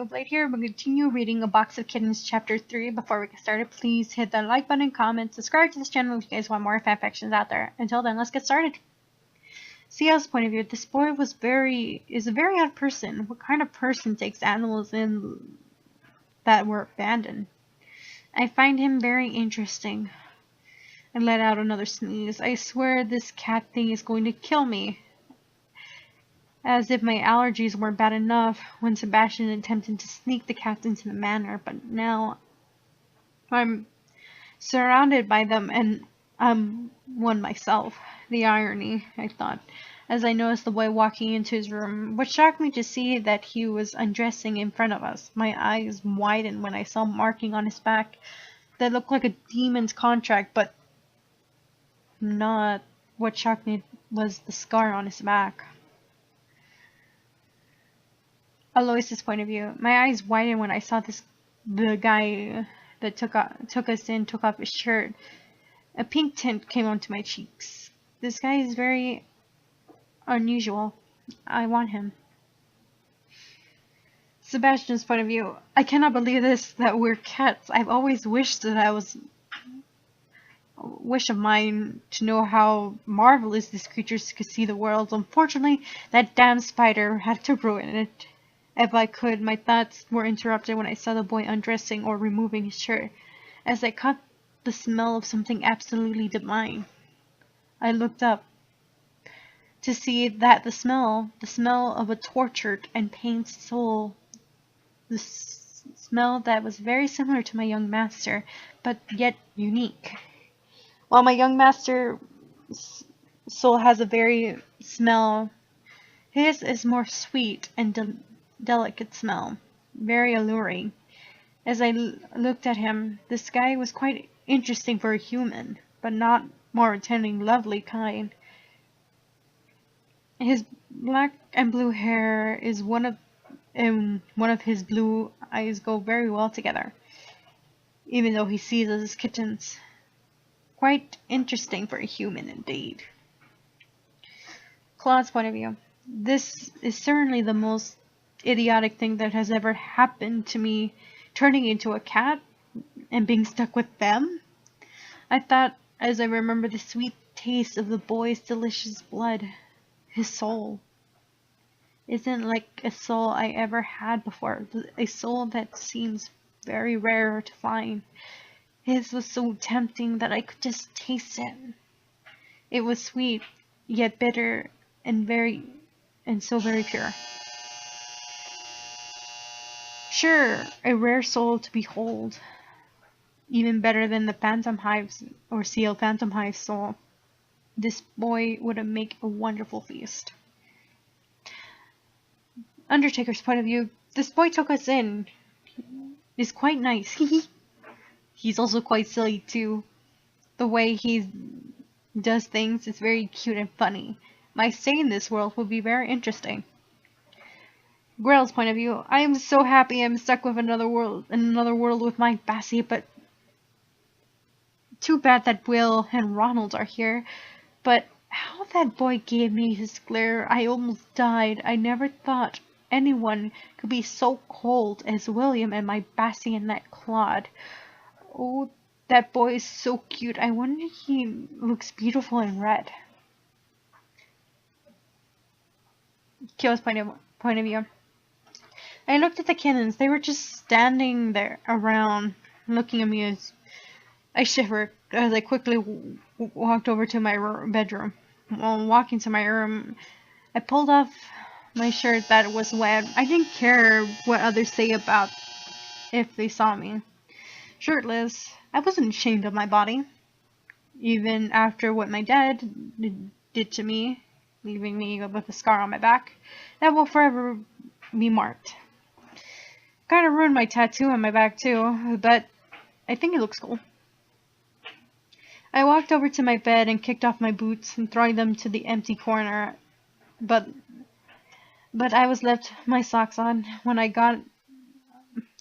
of late here. We'll continue reading A Box of Kittens Chapter 3. Before we get started, please hit the like button, comment, subscribe to this channel if you guys want more fanfictions out there. Until then, let's get started. Ciel's point of view, this boy is a very odd person. What kind of person takes animals in that were abandoned? I find him very interesting. I let out another sneeze. I swear this cat thing is going to kill me. As if my allergies weren't bad enough when Sebastian attempted to sneak the cats into the manor, but now I'm surrounded by them and I'm one myself. The irony, I thought, as I noticed the boy walking into his room. What shocked me to see that he was undressing in front of us. My eyes widened when I saw marking on his back that looked like a demon's contract, but not. What shocked me was the scar on his back. Alois's point of view. My eyes widened when I saw the guy that took off his shirt. A pink tint came onto my cheeks. This guy is very unusual. I want him. Sebastian's point of view. I cannot believe this, that we're cats. I've always wished that I was a wish of mine to know how marvelous these creatures could see the world. Unfortunately, that damn spider had to ruin it. If I could, my thoughts were interrupted when I saw the boy undressing or removing his shirt, as I caught the smell of something absolutely divine. I looked up to see that the smell of a tortured and pained soul, the smell that was very similar to my young master, but yet unique. While my young master's soul has a very smell, his is more sweet and delicate smell, very alluring. As I looked at him, this guy was quite interesting for a human, but not more attending lovely kind. His black and blue hair is one of his blue eyes go very well together, even though he sees us as kittens. Quite interesting for a human indeed. Claude's point of view. This is certainly the most idiotic thing that has ever happened to me, turning into a cat and being stuck with them. I thought, as I remember the sweet taste of the boy's delicious blood, his soul isn't like a soul I ever had before, a soul that seems very rare to find. His was so tempting that I could just taste it. It was sweet, yet bitter, and so very pure. Sure, a rare soul to behold. Even better than the Phantom Hive's or Ciel Phantom Hive's soul. This boy would make a wonderful feast. Undertaker's point of view. This boy took us in. He's quite nice. He's also quite silly too. The way he does things is very cute and funny. My stay in this world will be very interesting. Grell's point of view. I am so happy I'm stuck with another world with my Bassie, but too bad that Will and Ronald are here. But how that boy gave me his glare, I almost died. I never thought anyone could be so cold as William and my Bassie and that Claude. Oh, that boy is so cute. I wonder if he looks beautiful in red. Kyo's point of view. I looked at the kittens. They were just standing there around, looking at me as I shivered as I quickly walked over to my bedroom. While walking to my room, I pulled off my shirt that was wet. I didn't care what others say about if they saw me shirtless. I wasn't ashamed of my body, even after what my dad did to me, leaving me with a scar on my back that will forever be marked. Kind of ruined my tattoo on my back too, but I think it looks cool. I walked over to my bed and kicked off my boots and throwing them to the empty corner, but I was left my socks on when I got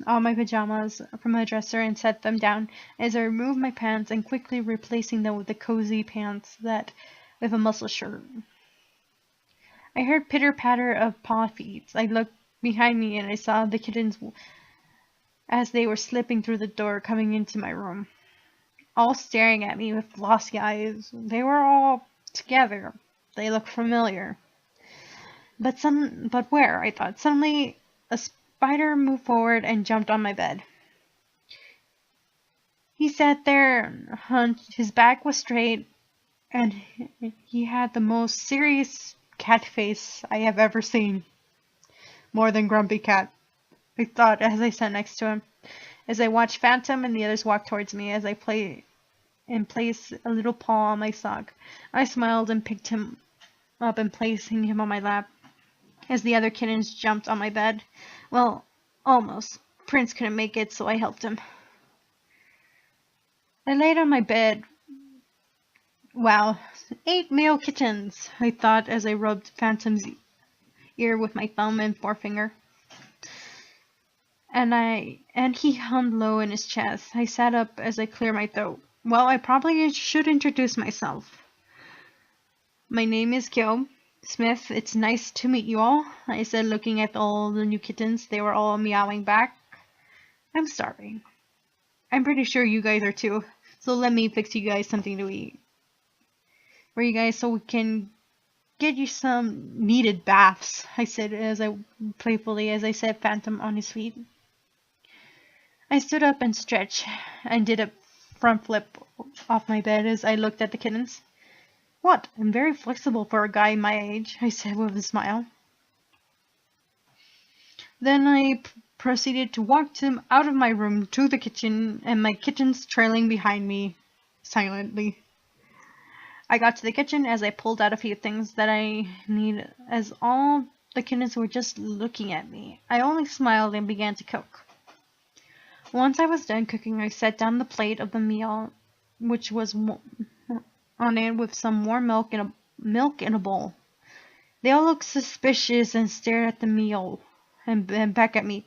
all my pajamas from my dresser and set them down as I removed my pants and quickly replacing them with the cozy pants with a muscle shirt. I heard pitter-patter of paw feet. I looked behind me and I saw the kittens as they were slipping through the door coming into my room, all staring at me with glossy eyes. They were all together. They looked familiar. But where? I thought. Suddenly, a spider moved forward and jumped on my bed. He sat there, hunched. His back was straight, and he had the most serious cat face I have ever seen. More than grumpy cat, I thought as I sat next to him. As I watched Phantom and the others walk towards me, as I placed a little paw on my sock, I smiled and picked him up and placing him on my lap. As the other kittens jumped on my bed, well, almost. Prince couldn't make it, so I helped him. I laid on my bed. Wow, 8 male kittens, I thought as I rubbed Phantom's ear with my thumb and forefinger. And he hummed low in his chest. I sat up as I cleared my throat. Well, I probably should introduce myself. My name is Kyo Smith. It's nice to meet you all, I said, looking at all the new kittens. They were all meowing back. I'm starving. I'm pretty sure you guys are too. So let me fix you guys something to eat. For you guys, so we can get you some needed baths, I said playfully as I set Phantom on his feet. I stood up and stretched and did a front flip off my bed as I looked at the kittens. What? I'm very flexible for a guy my age, I said with a smile. Then I proceeded to walk them out of my room to the kitchen, and my kittens trailing behind me silently. I got to the kitchen as I pulled out a few things that I need, as all the kittens were just looking at me. I only smiled and began to cook. Once I was done cooking, I set down the plate of the meal, which was on it with some warm milk in a bowl. They all looked suspicious and stared at the meal and back at me.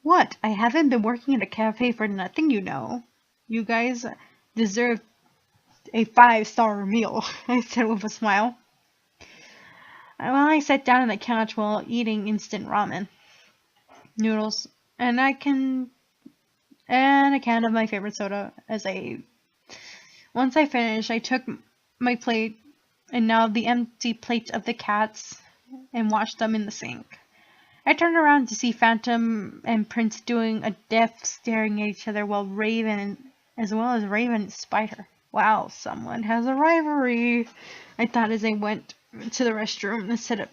What? I haven't been working at a cafe for nothing, you know. You guys deserve a 5-star meal, I said with a smile. Well, I sat down on the couch while eating instant ramen noodles and a can of my favorite soda as I ate. Once I finished, I took my plate and now the empty plate of the cats and washed them in the sink. I turned around to see Phantom and Prince doing a death staring at each other while Raven and Spider. Wow, someone has a rivalry, I thought as I went to the restroom and set up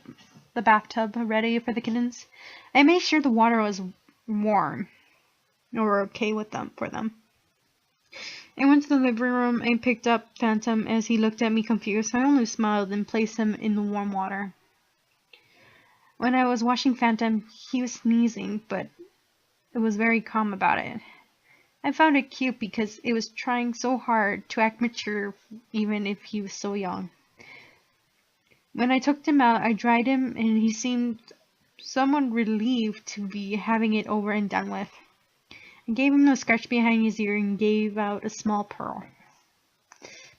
the bathtub ready for the kittens. I made sure the water was warm or okay for them. I went to the living room and picked up Phantom as he looked at me confused. I only smiled and placed him in the warm water. When I was washing Phantom, he was sneezing, but it was very calm about it. I found it cute because it was trying so hard to act mature even if he was so young. When I took him out, I dried him and he seemed somewhat relieved to be having it over and done with. I gave him a scratch behind his ear and gave out a small purr,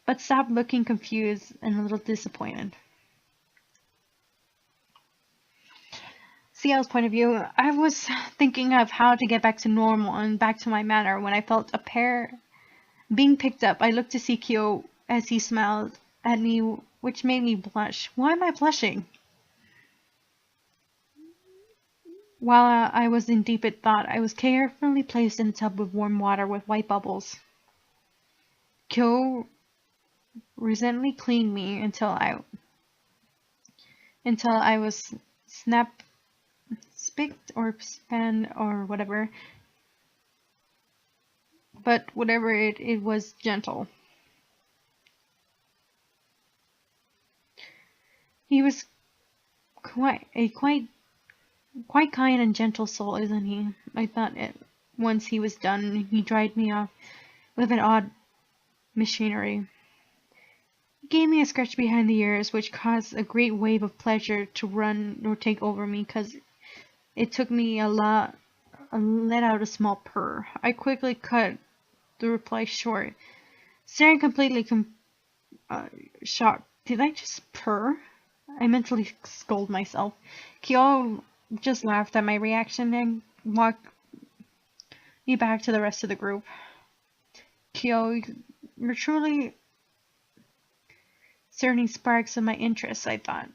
but stopped looking confused and a little disappointed. CL's point of view, I was thinking of how to get back to normal and back to my manner when I felt a pair being picked up. I looked to see Kyo as he smiled at me, which made me blush. Why am I blushing? While I was in deep thought, I was carefully placed in a tub with warm water with white bubbles. Kyo recently cleaned me until I was spicked or span or whatever, but whatever it was gentle. He was quite kind and gentle soul, isn't he? I thought once he was done, he dried me off with an odd machinery. He gave me a scratch behind the ears, which caused a great wave of pleasure to run or take over me, because it took me let out a small purr. I quickly cut the reply short, staring completely shocked. Did I just purr? I mentally scolded myself. Kyo just laughed at my reaction and walked me back to the rest of the group. Kyo, you're truly certain sparks of my interest, I thought.